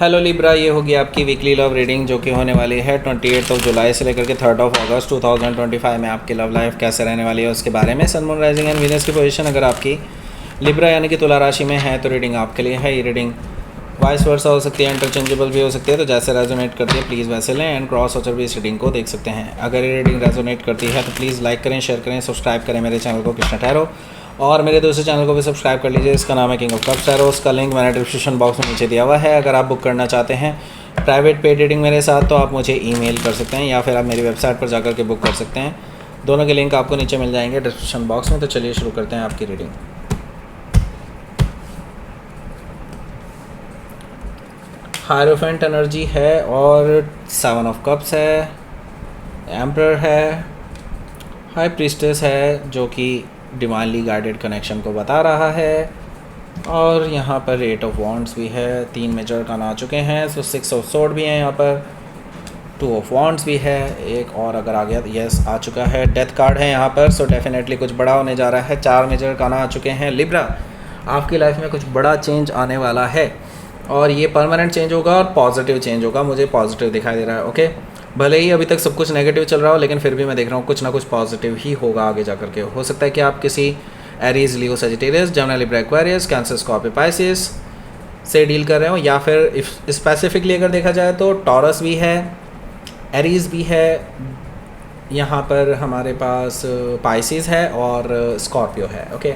Hello Libra, ये होगी आपकी वीकली लव रीडिंग जो कि होने वाली है 28 जुलाई से लेकर के 3 अगस्त 2025 में। आपकी लव लाइफ कैसे रहने वाली है उसके बारे में। Sun moon rising and Venus की पोजीशन अगर आपकी लिब्रा यानी कि तुला राशि में है तो रीडिंग आपके लिए है। ये रीडिंग वाइस वर्सा हो सकती है, इंटरचेंजेबल भी हो सकती है, तो जैसे रेजोनेट करती है प्लीज़ वैसे लें। एंड क्रॉस वॉचर भी इस रीडिंग को देख सकते हैं। अगर ये रीडिंग रेजोनेट करती है तो प्लीज़ लाइक करें, शेयर करें, सब्सक्राइब करें मेरे चैनल को कृष्णा टैरो, और मेरे दूसरे चैनल को भी सब्सक्राइब कर लीजिए। इसका नाम है किंग ऑफ कप्स टैरो। उसका लिंक मैंने डिस्क्रिप्शन बॉक्स में नीचे दिया हुआ है। अगर आप बुक करना चाहते हैं प्राइवेट पेड रीडिंग मेरे साथ तो आप मुझे ईमेल कर सकते हैं या फिर आप मेरी वेबसाइट पर जाकर के बुक कर सकते हैं। दोनों के लिंक आपको नीचे मिल जाएंगे डिस्क्रिप्शन बॉक्स में। तो चलिए शुरू करते हैं आपकी रीडिंग। हायरोफेंट एनर्जी है और 7 ऑफ कप्स है, एम्परर है, हाई प्रीस्टेस है जो कि डिवाइनली गाइडेड कनेक्शन को बता रहा है, और यहाँ पर 8 ऑफ वॉन्ड्स भी है। 3 मेजर कान आ चुके हैं, सो 6 ऑफ सोर्ड भी हैं यहाँ पर, 2 ऑफ वॉन्ड्स भी है, एक और अगर आ गया यस आ चुका है। डेथ कार्ड है यहाँ पर, सो डेफिनेटली कुछ बड़ा होने जा रहा है। 4 मेजर कान आ चुके हैं। लिब्रा, आपकी लाइफ में कुछ बड़ा चेंज आने वाला है और ये परमानेंट चेंज होगा और पॉजिटिव चेंज होगा। मुझे पॉजिटिव दिखाई दे रहा है। ओके, भले ही अभी तक सब कुछ नेगेटिव चल रहा हो लेकिन फिर भी मैं देख रहा हूँ कुछ ना कुछ पॉजिटिव ही होगा आगे जा करके। हो सकता है कि आप किसी Aries, Leo, Sagittarius, Gemini, Libra, Aquarius, Cancer, Scorpio, Pisces से डील कर रहे हो, या फिर स्पेसिफिकली अगर देखा जाए तो टॉरस भी है, एरीज भी है, यहाँ पर हमारे पास पाइसिस है और स्कॉर्पियो है। ओके,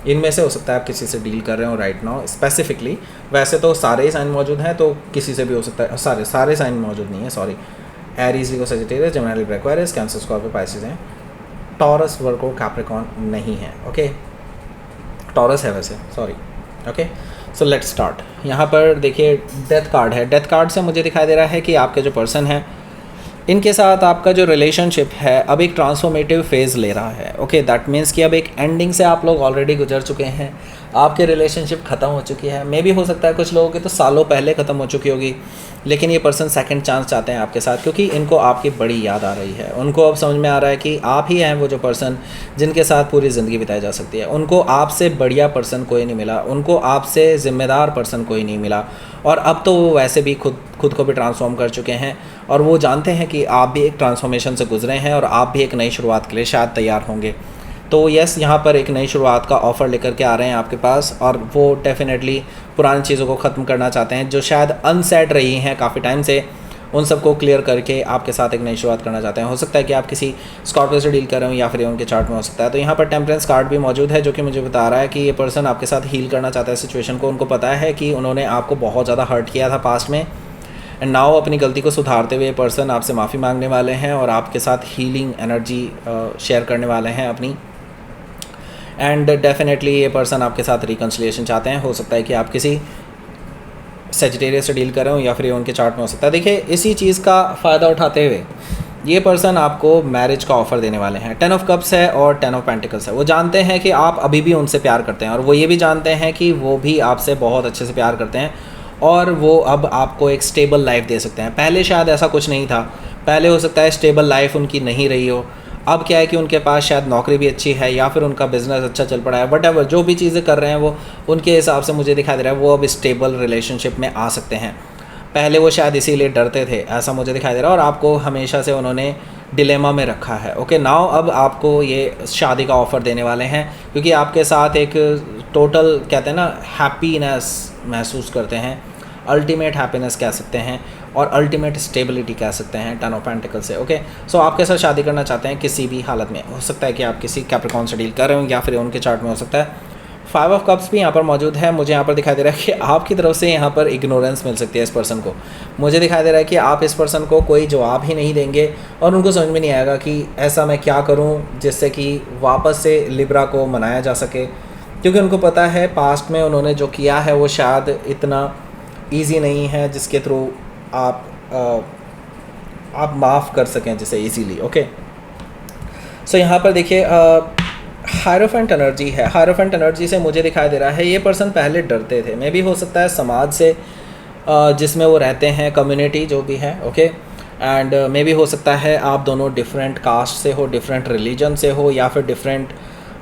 इनमें से हो सकता है आप किसी से डील कर रहे हो राइट नाउ स्पेसिफिकली। वैसे तो सारे ही साइन मौजूद हैं तो किसी से भी हो सकता है। सारे साइन मौजूद नहीं है, sorry. Aries, Leo, Sagittarius, Gemini, Libra, Aquarius, Cancer, Scorpio, Pisces हैं। टॉरस, वर्गो, कैप्रिकॉर्न नहीं है। ओके, टॉरस है वैसे, sorry. Okay, so let's start. यहाँ पर देखिए डेथ कार्ड है। डेथ कार्ड से मुझे दिखाई दे रहा है कि आपके जो पर्सन है इनके साथ आपका जो रिलेशनशिप है अब एक ट्रांसफॉर्मेटिव फेज़ ले रहा है। ओके, दैट मीन्स कि अब एक एंडिंग से आप लोग ऑलरेडी गुजर चुके हैं। आपके रिलेशनशिप ख़त्म हो चुकी है। मे भी हो सकता है कुछ लोगों की तो सालों पहले ख़त्म हो चुकी होगी, लेकिन ये पर्सन सेकंड चांस चाहते हैं आपके साथ क्योंकि इनको आपकी बड़ी याद आ रही है। उनको अब समझ में आ रहा है कि आप ही हैं वो जो पर्सन जिनके साथ पूरी ज़िंदगी बिताई जा सकती है। उनको आपसे बढ़िया पर्सन कोई नहीं मिला, उनको आपसे ज़िम्मेदार पर्सन कोई नहीं मिला, और अब तो वो वैसे भी खुद को भी ट्रांसफॉर्म कर चुके हैं और वो जानते हैं कि आप भी एक ट्रांसफॉर्मेशन से गुजरे हैं और आप भी एक नई शुरुआत के लिए शायद तैयार होंगे। तो यस, यहाँ पर एक नई शुरुआत का ऑफ़र लेकर के आ रहे हैं आपके पास, और वो डेफिनेटली पुरानी चीज़ों को ख़त्म करना चाहते हैं जो शायद अनसेट रही हैं काफ़ी टाइम से। उन सबको क्लियर करके आपके साथ एक नई शुरुआत करना चाहते हैं। हो सकता है कि आप किसी स्कॉर्पियो से डील कर रहे हो या फिर उनके चार्ट में हो सकता है। तो यहाँ पर टेम्परेंस कार्ड भी मौजूद है जो कि मुझे बता रहा है कि ये पर्सन आपके साथ हील करना चाहता है सिचुएशन को। उनको पता है कि उन्होंने आपको बहुत ज़्यादा हर्ट किया था पास्ट में, एंड नाउ अपनी गलती को सुधारते हुए पर्सन आपसे माफ़ी मांगने वाले हैं और आपके साथ हीलिंग एनर्जी शेयर करने वाले हैं अपनी। एंड डेफिनेटली ये पर्सन आपके साथ रिकन्सिलिएशन चाहते हैं। हो सकता है कि आप किसी सेजिटेरियस से डील कर रहे हो या फिर ये उनके चार्ट में हो सकता है। देखिए, इसी चीज़ का फ़ायदा उठाते हुए ये पर्सन आपको मैरिज का ऑफ़र देने वाले हैं। 10 ऑफ कप्स है और 10 ऑफ पेंटिकल्स है। वो जानते हैं कि आप अभी भी उनसे प्यार करते हैं और वो ये भी जानते हैं कि वो भी आपसे बहुत अच्छे से प्यार करते हैं और वो अब आपको एक स्टेबल लाइफ दे सकते हैं। पहले शायद ऐसा कुछ नहीं था, पहले हो सकता है स्टेबल लाइफ उनकी नहीं रही हो। अब क्या है कि उनके पास शायद नौकरी भी अच्छी है या फिर उनका बिज़नेस अच्छा चल पड़ा है, बट एवर जो भी चीज़ें कर रहे हैं वो उनके हिसाब से मुझे दिखाई दे रहा है वो अब स्टेबल रिलेशनशिप में आ सकते हैं। पहले वो शायद इसीलिए डरते थे, ऐसा मुझे दिखाई दे रहा है, और आपको हमेशा से उन्होंने डिलेमा में रखा है। ओके, नाउ अब आपको ये शादी का ऑफ़र देने वाले हैं क्योंकि आपके साथ एक टोटल कहते हैं ना हैप्पीनेस महसूस करते हैं, अल्टीमेट हैप्पीनेस कह सकते हैं और अल्टीमेट स्टेबिलिटी कह सकते हैं 10 ऑफ पेंटिकल से। ओके, सो आपके साथ शादी करना चाहते हैं किसी भी हालत में। हो सकता है कि आप किसी कैप्रिकॉर्न से डील कर रहे हो या फिर उनके चार्ट में हो सकता है। 5 ऑफ कप्स भी यहाँ पर मौजूद है। मुझे यहाँ पर दिखाई दे रहा है कि आपकी तरफ से यहाँ पर इग्नोरेंस मिल सकती है इस पर्सन को। मुझे दिखाई दे रहा है कि आप इस पर्सन को कोई जवाब ही नहीं देंगे और उनको समझ में नहीं आएगा कि ऐसा मैं क्या करूँ जिससे कि वापस से लिब्रा को मनाया जा सके, क्योंकि उनको पता है पास्ट में उन्होंने जो किया है वो शायद इतना ईजी नहीं है जिसके थ्रू आप माफ़ कर सकें जिसे इजीली। ओके, सो यहाँ पर देखिए हायरोफेंट एनर्जी है। हायरोफेंट एनर्जी से मुझे दिखाई दे रहा है ये पर्सन पहले डरते थे। मे भी हो सकता है समाज से जिसमें वो रहते हैं, कम्युनिटी जो भी है। ओके, एंड मे भी हो सकता है आप दोनों डिफरेंट कास्ट से हो, डिफरेंट रिलीजन से हो, या फिर डिफरेंट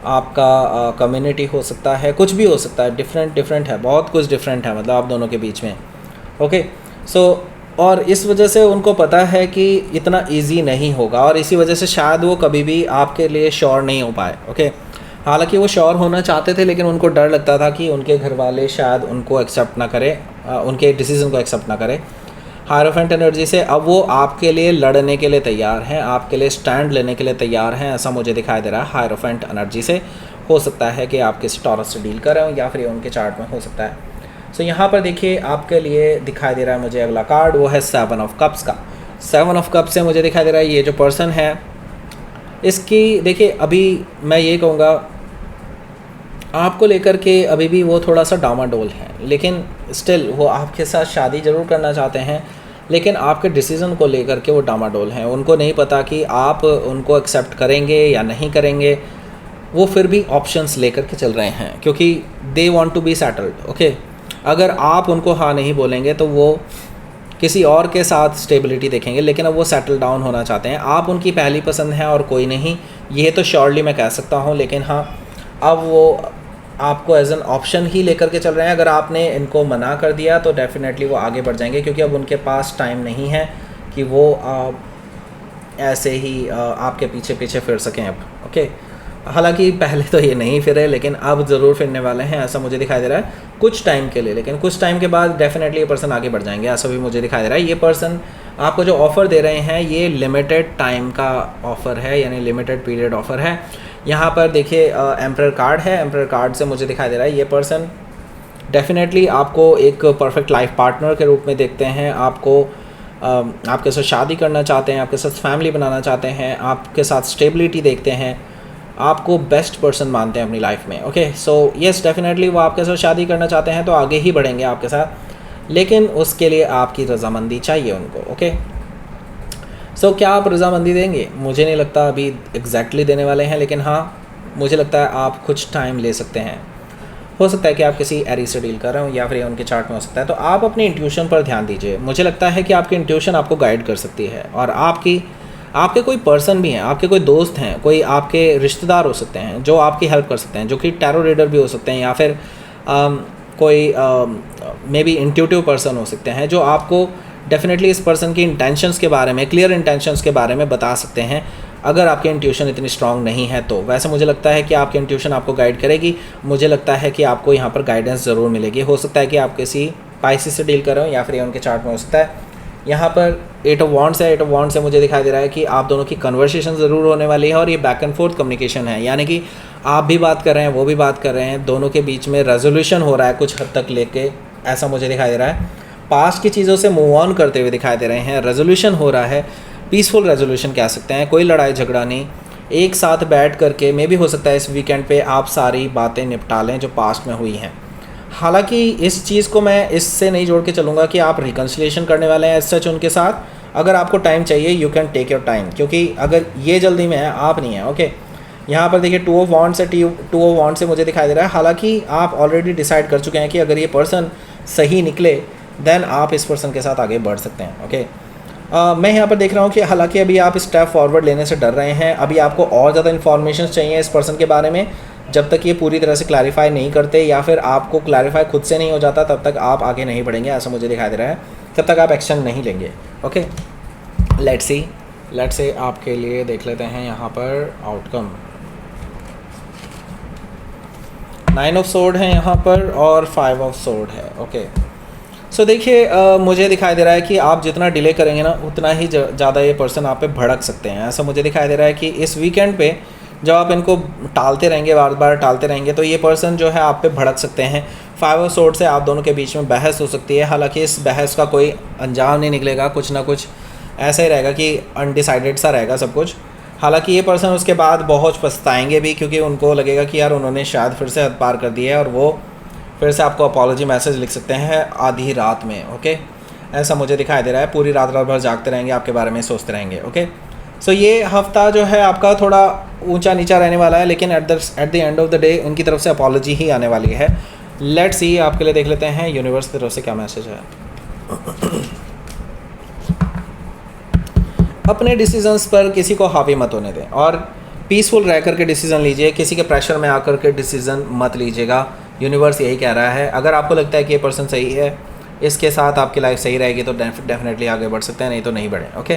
आपका कम्युनिटी हो सकता है, कुछ भी हो सकता है। डिफरेंट है, बहुत कुछ डिफरेंट है मतलब आप दोनों के बीच में। ओके, और इस वजह से उनको पता है कि इतना इजी नहीं होगा, और इसी वजह से शायद वो कभी भी आपके लिए श्योर नहीं हो पाए। ओके, हालांकि वो श्योर होना चाहते थे, लेकिन उनको डर लगता था कि उनके घर वाले शायद उनको एक्सेप्ट ना करें, उनके डिसीज़न को एक्सेप्ट ना करें। हायरोफेंट एनर्जी से अब वो आपके लिए लड़ने के लिए तैयार हैं, आपके लिए स्टैंड लेने के लिए तैयार हैं, ऐसा मुझे दिखाई दे रहा है हायरोफेंट एनर्जी से। हो सकता है कि आप किसी टॉरस से डील कर रहे हो, या फिर ये उनके चार्ट में हो सकता है। सो यहाँ पर देखिए आपके लिए दिखाई दे रहा है मुझे अगला कार्ड, वो है 7 ऑफ कप्स का। 7 ऑफ कप्स से मुझे दिखाई दे रहा है ये जो पर्सन है, इसकी देखिए अभी मैं ये कहूँगा आपको लेकर के अभी भी वो थोड़ा सा डामाडोल है, लेकिन स्टिल वो आपके साथ शादी ज़रूर करना चाहते हैं, लेकिन आपके डिसीज़न को लेकर के वो डामाडोल हैं। उनको नहीं पता कि आप उनको एक्सेप्ट करेंगे या नहीं करेंगे, वो फिर भी ऑप्शंस लेकर के चल रहे हैं, क्योंकि they want to be settled. Okay, अगर आप उनको हाँ नहीं बोलेंगे तो वो किसी और के साथ स्टेबिलिटी देखेंगे, लेकिन अब वो सेटल डाउन होना चाहते हैं। आप उनकी पहली पसंद है और कोई नहीं, ये तो श्योरली मैं कह सकता हूँ, लेकिन हाँ अब वो आपको एज एन ऑप्शन ही लेकर के चल रहे हैं। अगर आपने इनको मना कर दिया तो डेफिनेटली वो आगे बढ़ जाएंगे, क्योंकि अब उनके पास टाइम नहीं है कि वो ऐसे ही आपके पीछे पीछे फिर सकें अब। ओके, हालांकि पहले तो ये नहीं फिरे, लेकिन अब ज़रूर फिरने वाले हैं, ऐसा मुझे दिखाई दे रहा है कुछ टाइम के लिए, लेकिन कुछ टाइम के बाद डेफिनेटली ये पर्सन आगे बढ़ जाएंगे, ऐसा भी मुझे दिखाई दे रहा है। ये पर्सन आपको जो ऑफ़र दे रहे हैं ये लिमिटेड टाइम का ऑफ़र है, यानी लिमिटेड पीरियड ऑफ़र है। यहाँ पर देखिए एम्परर कार्ड है, एम्परर कार्ड से मुझे दिखाई दे रहा है ये पर्सन डेफिनेटली आपको एक परफेक्ट लाइफ पार्टनर के रूप में देखते हैं, आपको आपके साथ शादी करना चाहते हैं, आपके साथ फैमिली बनाना चाहते हैं, आपके साथ स्टेबिलिटी देखते हैं, आपको बेस्ट पर्सन मानते हैं अपनी लाइफ में। ओके, सो यस डेफिनेटली वो आपके साथ शादी करना चाहते हैं, तो आगे ही बढ़ेंगे आपके साथ, लेकिन उसके लिए आपकी रज़ामंदी चाहिए उनको। ओके, सो क्या आप रज़ामंदी देंगे? मुझे नहीं लगता अभी एग्जैक्टली देने वाले हैं, लेकिन हाँ मुझे लगता है आप कुछ टाइम ले सकते हैं। हो सकता है कि आप किसी एरी से डील कर रहे हो, या फिर उनके चार्ट में हो सकता है, तो आप अपनी इंट्यूशन पर ध्यान दीजिए। मुझे लगता है कि आपकी इंट्यूशन आपको गाइड कर सकती है, और आपके कोई पर्सन भी हैं, आपके कोई दोस्त हैं, कोई आपके रिश्तेदार हो सकते हैं जो आपकी हेल्प कर सकते हैं, जो कि टैरो रीडर भी हो सकते हैं, या फिर कोई मे बी इंट्यूटिव पर्सन हो सकते हैं, जो आपको डेफिनेटली इस पर्सन की इंटेंशंस के बारे में, क्लियर इंटेंशंस के बारे में बता सकते हैं, अगर आपकी इंट्यूशन इतनी स्ट्रांग नहीं है तो। वैसे मुझे लगता है कि आपकी इंट्यूशन आपको गाइड करेगी, मुझे लगता है कि आपको यहाँ पर गाइडेंस ज़रूर मिलेगी। हो सकता है कि आप किसी पाइसिस से डील कर रहे हो, या फिर उनके चार्ट में हो सकता है। यहाँ पर 8 ऑफ वॉन्ड्स है, 8 ऑफ वॉन्ड्स से मुझे दिखाई दे रहा है कि आप दोनों की कन्वर्सेशन ज़रूर होने वाली है, और ये बैक एंड फोर्थ कम्युनिकेशन है, यानी कि आप भी बात कर रहे हैं, वो भी बात कर रहे हैं, दोनों के बीच में रेजोल्यूशन हो रहा है कुछ हद तक लेके, ऐसा मुझे दिखाई दे रहा है। पास्ट की चीज़ों से मूव ऑन करते हुए दिखाई दे रहे हैं, रेजोल्यूशन हो रहा है, पीसफुल रेजोल्यूशन कह सकते हैं, कोई लड़ाई झगड़ा नहीं, एक साथ बैठ करके मे भी हो सकता है इस वीकेंड पे आप सारी बातें निपटा लें जो पास्ट में हुई हैं। हालांकि इस चीज़ को मैं इससे नहीं जोड़ के चलूँगा कि आप रिकन्सिलिएशन करने वाले हैं एज सच उनके साथ। अगर आपको टाइम चाहिए you can take your time, क्योंकि अगर ये जल्दी में है आप नहीं है। ओके, यहाँ पर देखिए 2 ऑफ वॉन्ड से 2 ऑफ वॉन्ड से मुझे दिखाई दे रहा है, हालांकि आप ऑलरेडी डिसाइड कर चुके हैं कि अगर ये पर्सन सही निकले देन आप इस पर्सन के साथ आगे बढ़ सकते हैं। ओके, मैं यहाँ पर देख रहा हूँ कि हालांकि अभी आप स्टेप फॉरवर्ड लेने से डर रहे हैं, अभी आपको और ज़्यादा इन्फॉर्मेशन चाहिए इस पर्सन के बारे में। जब तक ये पूरी तरह से क्लैरिफाई नहीं करते, या फिर आपको क्लैरिफाई खुद से नहीं हो जाता, तब तक आप आगे नहीं बढ़ेंगे, ऐसा मुझे दिखाई दे रहा है, तब तक आप एक्शन नहीं लेंगे। ओके, लेट्स सी आपके लिए देख लेते हैं यहाँ पर आउटकम। 9 ऑफ सोर्ड है यहाँ पर, और 5 ऑफ सोर्ड है। ओके, सो देखिए मुझे दिखाई दे रहा है कि आप जितना डिले करेंगे ना, उतना ही ज़्यादा ये पर्सन आप पे भड़क सकते हैं। ऐसा मुझे दिखाई दे रहा है कि इस वीकेंड पे जब आप इनको टालते रहेंगे, बार बार टालते रहेंगे, तो ये पर्सन जो है आप पे भड़क सकते हैं। 5 ऑफ सोर्ड से आप दोनों के बीच में बहस हो सकती है, हालांकि इस बहस का कोई अंजाम नहीं निकलेगा, कुछ ना कुछ ऐसा ही रहेगा कि अनडिसाइडेड सा रहेगा सब कुछ। हालांकि ये पर्सन उसके बाद बहुत पछताएंगे भी, क्योंकि उनको लगेगा कि यार उन्होंने शायद फिर से हद पार कर दी है, और वो फिर से आपको अपॉलॉजी मैसेज लिख सकते हैं आधी रात में। ओके, ऐसा मुझे दिखाई दे रहा है, पूरी रात भर जागते रहेंगे, आपके बारे में सोचते रहेंगे। ओके, सो ये हफ्ता जो है आपका थोड़ा ऊंचा नीचा रहने वाला है, लेकिन at the end of the day उनकी तरफ से अपॉलॉजी ही आने वाली है। लेट्स सी आपके लिए देख लेते हैं यूनिवर्स की तरफ से क्या मैसेज है। अपने डिसीजंस पर किसी को हावी मत होने दें, और पीसफुल रह कर के डिसीज़न लीजिए, किसी के प्रेशर में आकर के डिसीज़न मत लीजिएगा। यूनिवर्स यही कह रहा है। अगर आपको लगता है कि ये पर्सन सही है, इसके साथ आपकी लाइफ सही रहेगी तो डेफिनेटली आगे बढ़ सकते हैं, नहीं तो नहीं बढ़े। Okay,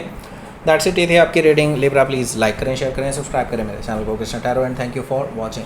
that's it. ये थी आपकी रीडिंग लिब्रा। प्लीज़ लाइक करें, शेयर करें, सब्सक्राइब करें मेरे चैनल को Krishna tarot, and thank you for watching.